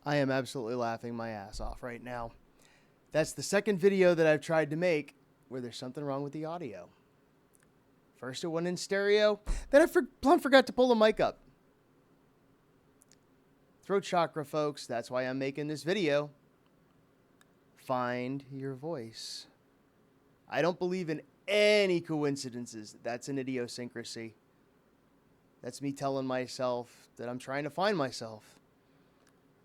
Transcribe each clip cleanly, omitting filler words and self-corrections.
I am absolutely laughing my ass off right now. That's the second video that I've tried to make where there's something wrong with the audio. First it went in stereo, then I plumb forgot to pull the mic up. Throat chakra, folks, that's why I'm making this video. Find your voice. I don't believe in any coincidences. That's an idiosyncrasy. That's me telling myself that I'm trying to find myself.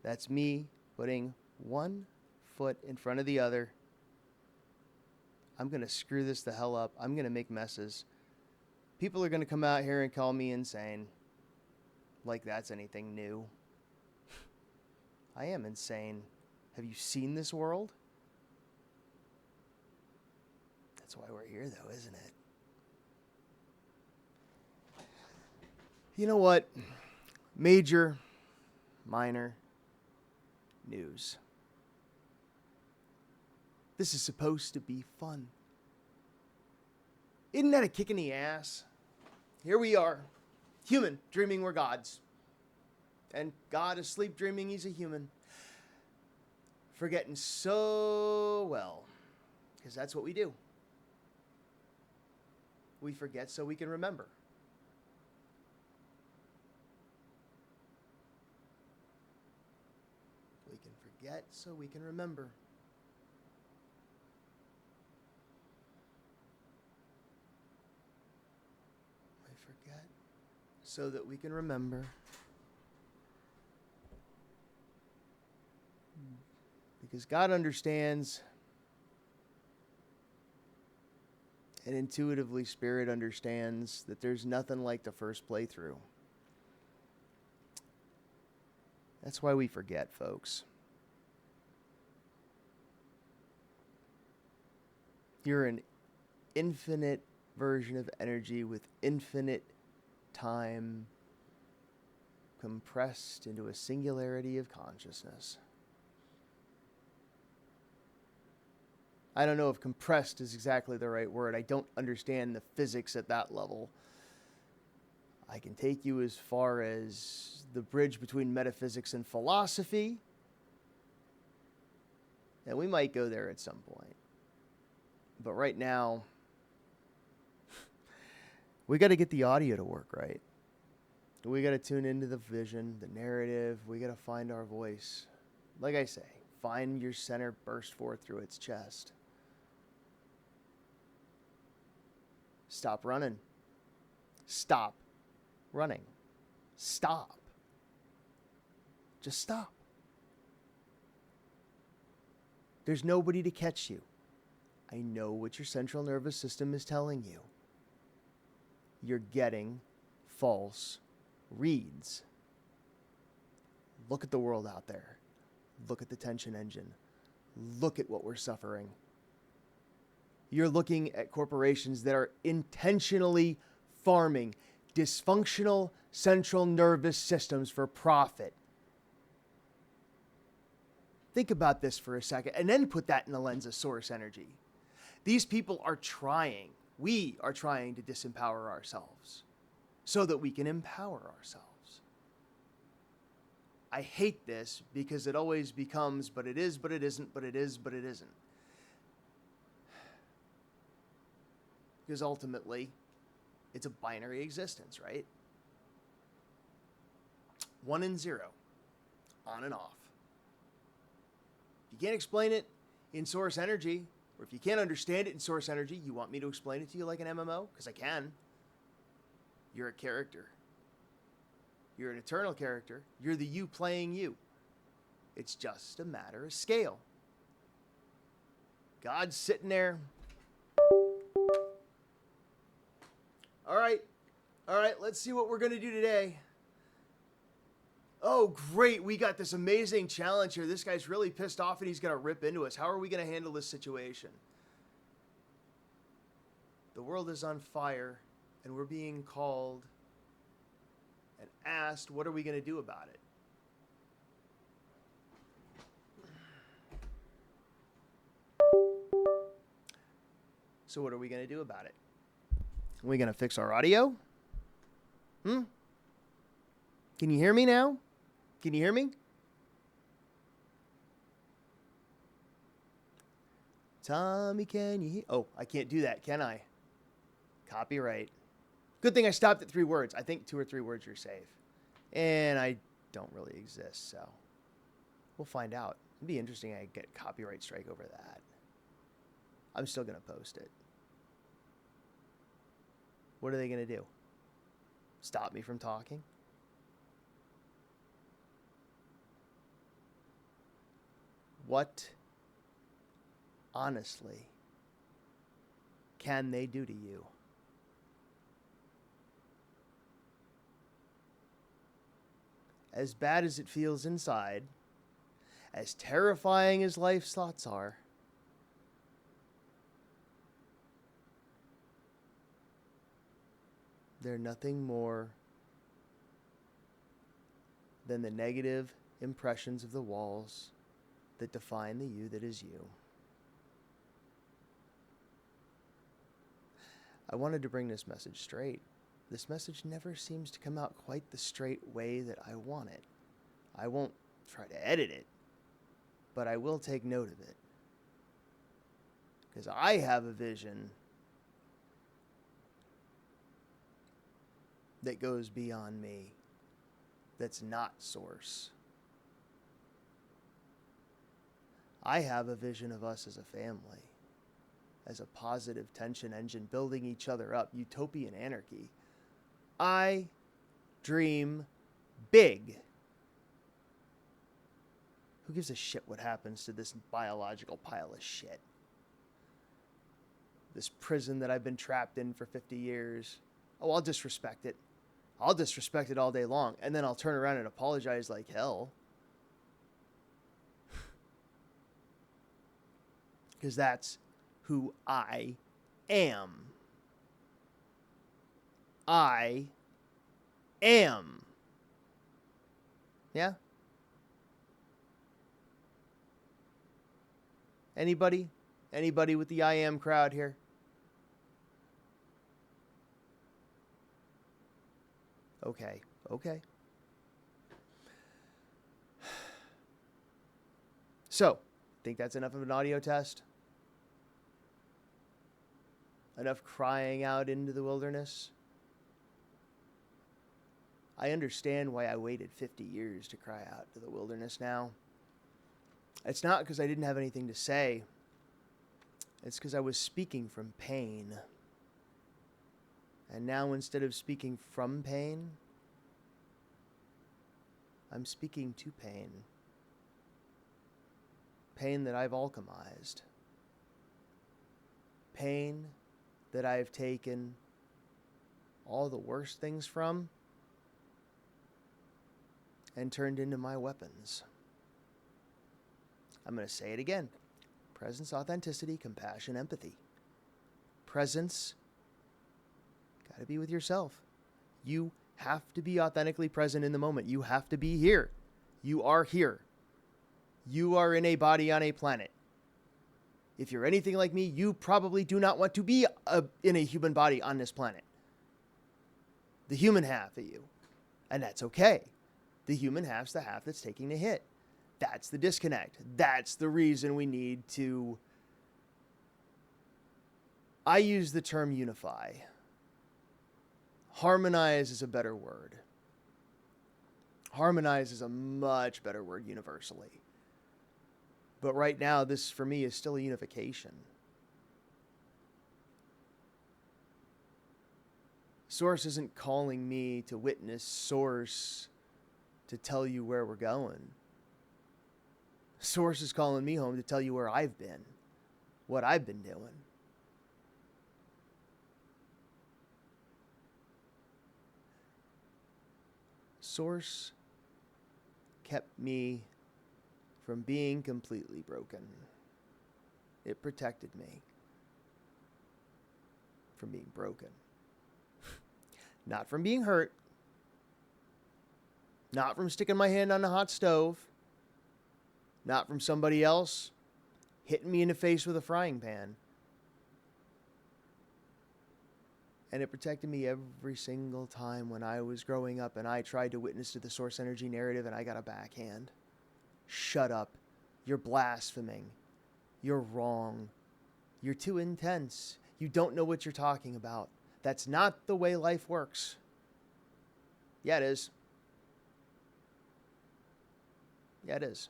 That's me putting one foot in front of the other. I'm going to screw this the hell up. I'm going to make messes. People are going to come out here and call me insane. Like that's anything new. I am insane. Have you seen this world? That's why we're here, though, isn't it? You know what? Major, minor news. This is supposed to be fun. Isn't that a kick in the ass? Here we are, human, dreaming we're gods. And God is sleep dreaming he's a human. Forgetting so well, because that's what we do. We forget so we can remember. We can forget so we can remember. We forget so that we can remember. Because God understands, and intuitively Spirit understands that there's nothing like the first playthrough. That's why we forget, folks. You're an infinite version of energy with infinite time compressed into a singularity of consciousness. I don't know if compressed is exactly the right word. I don't understand the physics at that level. I can take you as far as the bridge between metaphysics and philosophy. And we might go there at some point. But right now, we got to get the audio to work right. We got to tune into the vision, the narrative. We got to find our voice. Like I say, find your center burst forth through its chest. Stop running. Stop running. Stop. Just stop. There's nobody to catch you. I know what your central nervous system is telling you. You're getting false reads. Look at the world out there. Look at the tension engine. Look at what we're suffering. You're looking at corporations that are intentionally farming dysfunctional central nervous systems for profit. Think about this for a second and then put that in the lens of source energy. These people are trying, we are trying to disempower ourselves so that we can empower ourselves. I hate this because it always becomes, but it is, but it isn't, but it is, but it isn't. Because ultimately, it's a binary existence, right? 1 and 0, on and off. If you can't explain it in source energy, or if you can't understand it in source energy, you want me to explain it to you like an MMO? Because I can. You're a character. You're an eternal character. You're the you playing you. It's just a matter of scale. God's sitting there. All right, let's see what we're going to do today. Oh, great, we got this amazing challenge here. This guy's really pissed off and he's going to rip into us. How are we going to handle this situation? The world is on fire and we're being called and asked, what are we going to do about it? So what are we going to do about it? Are we going to fix our audio? Can you hear me now? Can you hear me? Tommy, can you hear? Oh, I can't do that, can I? Copyright. Good thing I stopped at 3 words. I think 2 or 3 words are safe. And I don't really exist, so we'll find out. It'd be interesting I get copyright strike over that. I'm still going to post it. What are they going to do? Stop me from talking? What, honestly, can they do to you? As bad as it feels inside, as terrifying as life's thoughts are, they're nothing more than the negative impressions of the walls that define the you that is you. I wanted to bring this message straight. This message never seems to come out quite the straight way that I want it. I won't try to edit it, but I will take note of it. Because I have a vision that goes beyond me, that's not source. I have a vision of us as a family, as a positive tension engine, building each other up, utopian anarchy. I dream big. Who gives a shit what happens to this biological pile of shit? This prison that I've been trapped in for 50 years. Oh, I'll disrespect it. I'll disrespect it all day long, and then I'll turn around and apologize like hell. Because that's who I am. I am. Yeah? Anybody? Anybody with the I am crowd here? Okay. Okay. So, think that's enough of an audio test? Enough crying out into the wilderness? I understand why I waited 50 years to cry out to the wilderness now. It's not because I didn't have anything to say. It's because I was speaking from pain. And now instead of speaking from pain, I'm speaking to pain. Pain that I've alchemized. Pain that I've taken all the worst things from and turned into my weapons. I'm going to say it again. Presence, authenticity, compassion, empathy. Presence, got to be with yourself. You have to be authentically present in the moment. You have to be here. You are here. You are in a body on a planet. If you're anything like me, you probably do not want to be in a human body on this planet. The human half of you. And that's okay. The human half's the half that's taking the hit. That's the disconnect. That's the reason we need to... I use the term unify. Harmonize is a better word. Harmonize is a much better word universally. But right now, this for me is still a unification. Source isn't calling me to witness Source to tell you where we're going. Source is calling me home to tell you where I've been, what I've been doing. Source kept me from being completely broken. It protected me from being broken. Not from being hurt. Not from sticking my hand on the hot stove. Not from somebody else hitting me in the face with a frying pan. And it protected me every single time when I was growing up and I tried to witness to the source energy narrative and I got a backhand. Shut up. You're blaspheming. You're wrong. You're too intense. You don't know what you're talking about. That's not the way life works. Yeah, it is. Yeah, it is.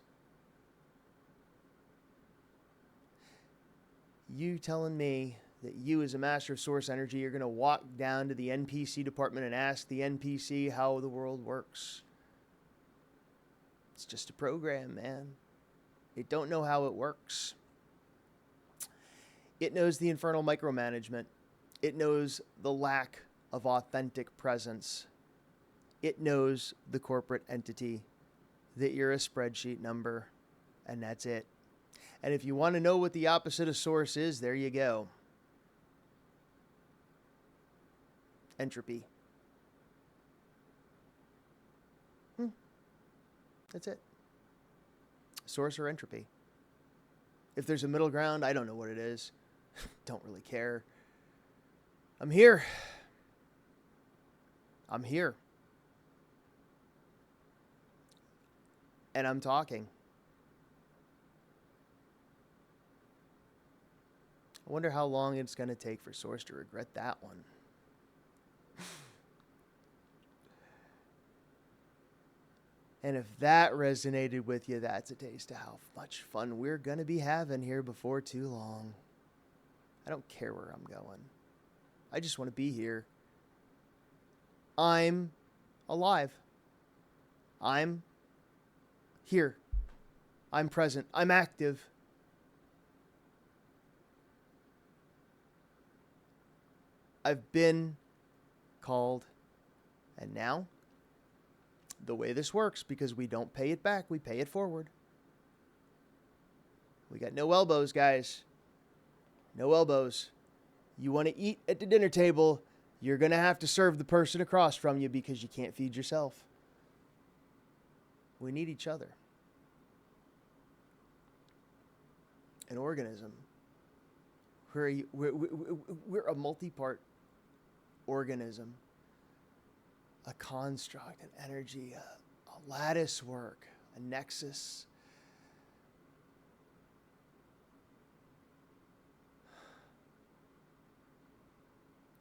You telling me that you, as a master of source energy, you're going to walk down to the NPC department and ask the NPC how the world works. It's just a program, man. It don't know how it works. It knows the infernal micromanagement. It knows the lack of authentic presence. It knows the corporate entity, that you're a spreadsheet number, and that's it. And if you want to know what the opposite of source is, there you go. Entropy. That's it. Source or entropy. If there's a middle ground, I don't know what it is. Don't really care. I'm here. I'm here. And I'm talking. I wonder how long it's going to take for Source to regret that one. And if that resonated with you, that's a taste of how much fun we're going to be having here before too long. I don't care where I'm going. I just want to be here. I'm alive. I'm here. I'm present. I'm active. I've been called. And now, the way this works, because we don't pay it back, we pay it forward. We got no elbows, guys. No elbows. You want to eat at the dinner table, you're going to have to serve the person across from you because you can't feed yourself. We need each other. An organism. We're a multi-part organism. A construct, an energy, a lattice work, a nexus.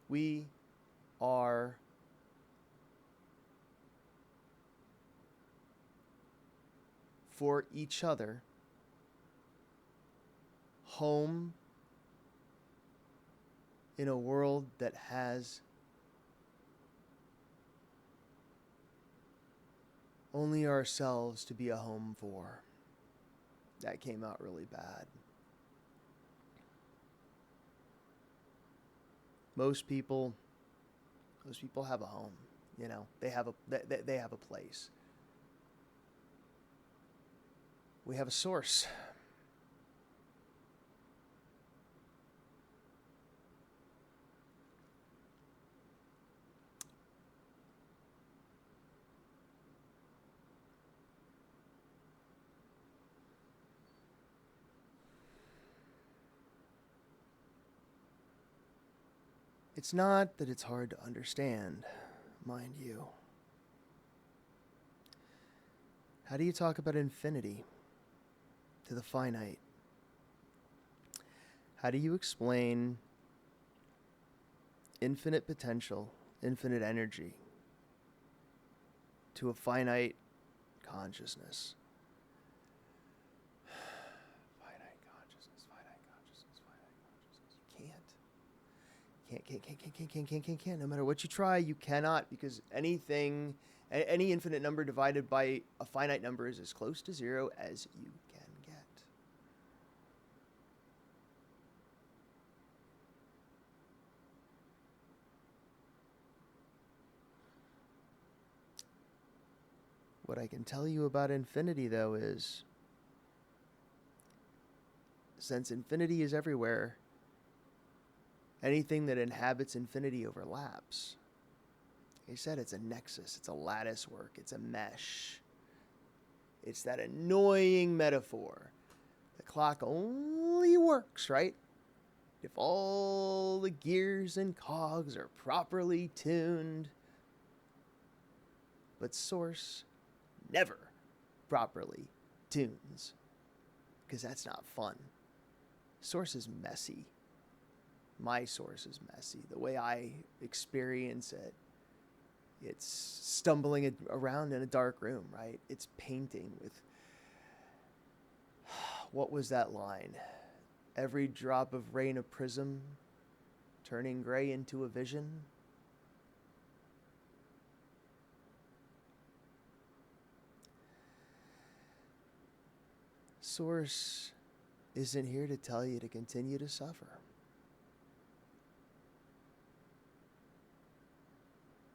We are for each other home in a world that has only ourselves to be a home for. That came out really bad. Most people have a home, you know. They have a place. We have a source. It's not that it's hard to understand, mind you. How do you talk about infinity to the finite? How do you explain infinite potential, infinite energy to a finite consciousness? Can't. No matter what you try, you cannot, because any infinite number divided by a finite number is as close to zero as you can get. What I can tell you about infinity, though, is since infinity is everywhere, anything that inhabits infinity overlaps. Like I said, it's a nexus. It's a lattice work. It's a mesh. It's that annoying metaphor. The clock only works, right, if all the gears and cogs are properly tuned. But Source never properly tunes, because that's not fun. Source is messy. My source is messy. The way I experience it, it's stumbling around in a dark room, right? It's painting with, what was that line? Every drop of rain a prism, turning gray into a vision. Source isn't here to tell you to continue to suffer.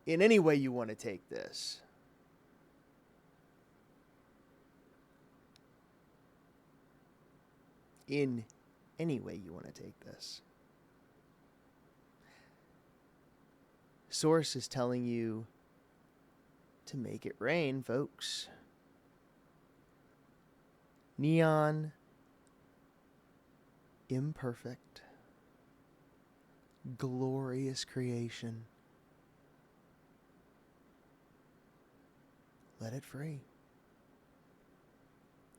In any way you want to take this. In any way you want to take this. Source is telling you to make it rain, folks. Neon, imperfect, glorious creation. Let it free.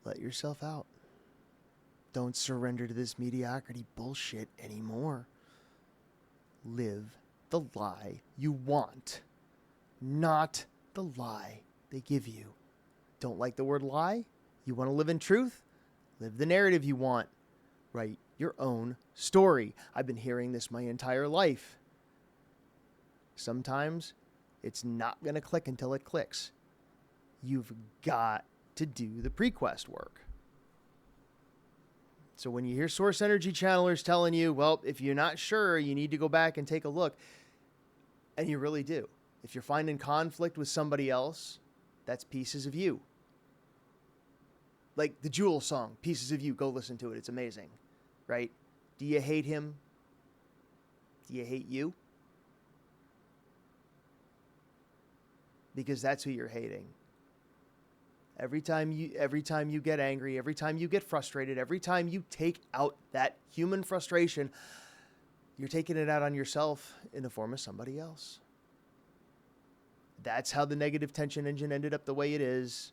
Let yourself out. Don't surrender to this mediocrity bullshit anymore. Live the lie you want, not the lie they give you. Don't like the word lie? You want to live in truth? Live the narrative you want. Write your own story. I've been hearing this my entire life. Sometimes it's not going to click until it clicks. You've got to do the pre-quest work. So when you hear source energy channelers telling you, well, if you're not sure, you need to go back and take a look. And you really do. If you're finding conflict with somebody else, that's pieces of you. Like the Jewel song, Pieces of You. Go listen to it. It's amazing. Right? Do you hate him? Do you hate you? Because that's who you're hating. Every time you get angry, every time you get frustrated, every time you take out that human frustration, you're taking it out on yourself in the form of somebody else. That's how the negative tension engine ended up the way it is.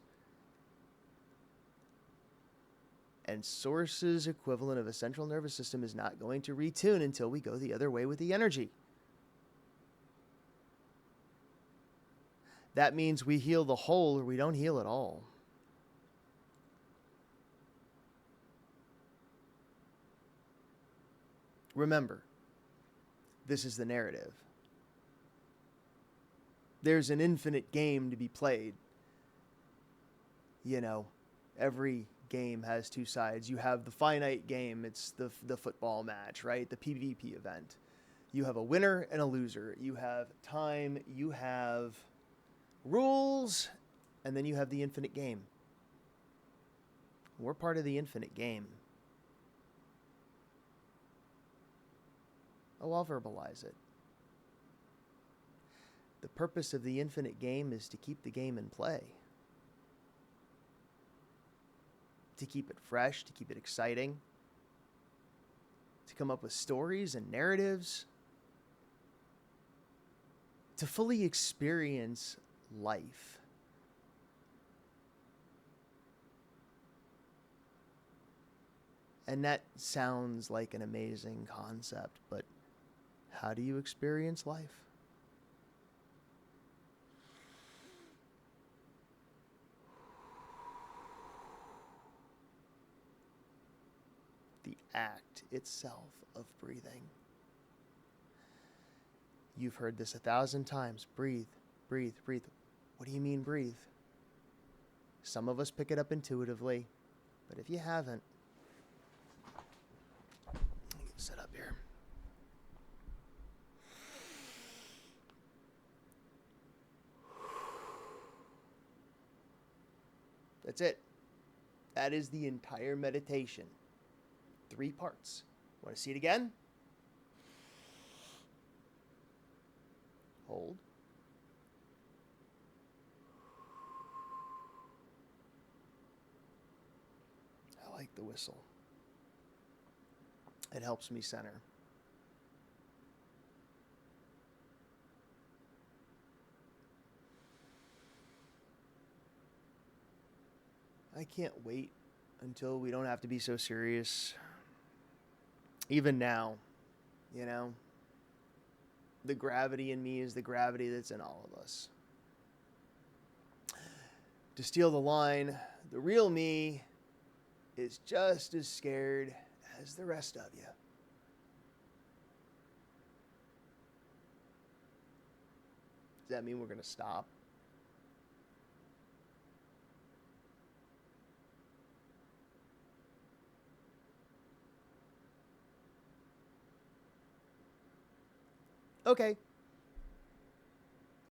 And Source's equivalent of a central nervous system is not going to retune until we go the other way with the energy. That means we heal the whole or we don't heal at all. Remember, this is the narrative. There's an infinite game to be played. You know, every game has two sides. You have the finite game. It's the football match, right? The PvP event. You have a winner and a loser. You have time. You have rules. And then you have the infinite game. We're part of the infinite game. Oh, I'll verbalize it. The purpose of the infinite game is to keep the game in play. To keep it fresh, to keep it exciting. To come up with stories and narratives. To fully experience life. And that sounds like an amazing concept, but how do you experience life? The act itself of breathing. You've heard this 1,000 times. Breathe, breathe, breathe. What do you mean breathe? Some of us pick it up intuitively, but if you haven't, sit up here. That's it. That is the entire meditation. 3 parts. Want to see it again? Hold. I like the whistle. It helps me center. I can't wait until we don't have to be so serious. Even now, You know? The gravity in me is the gravity that's in all of us. To steal the line, the real me is just as scared as the rest of you. Does that mean we're going to stop? Okay.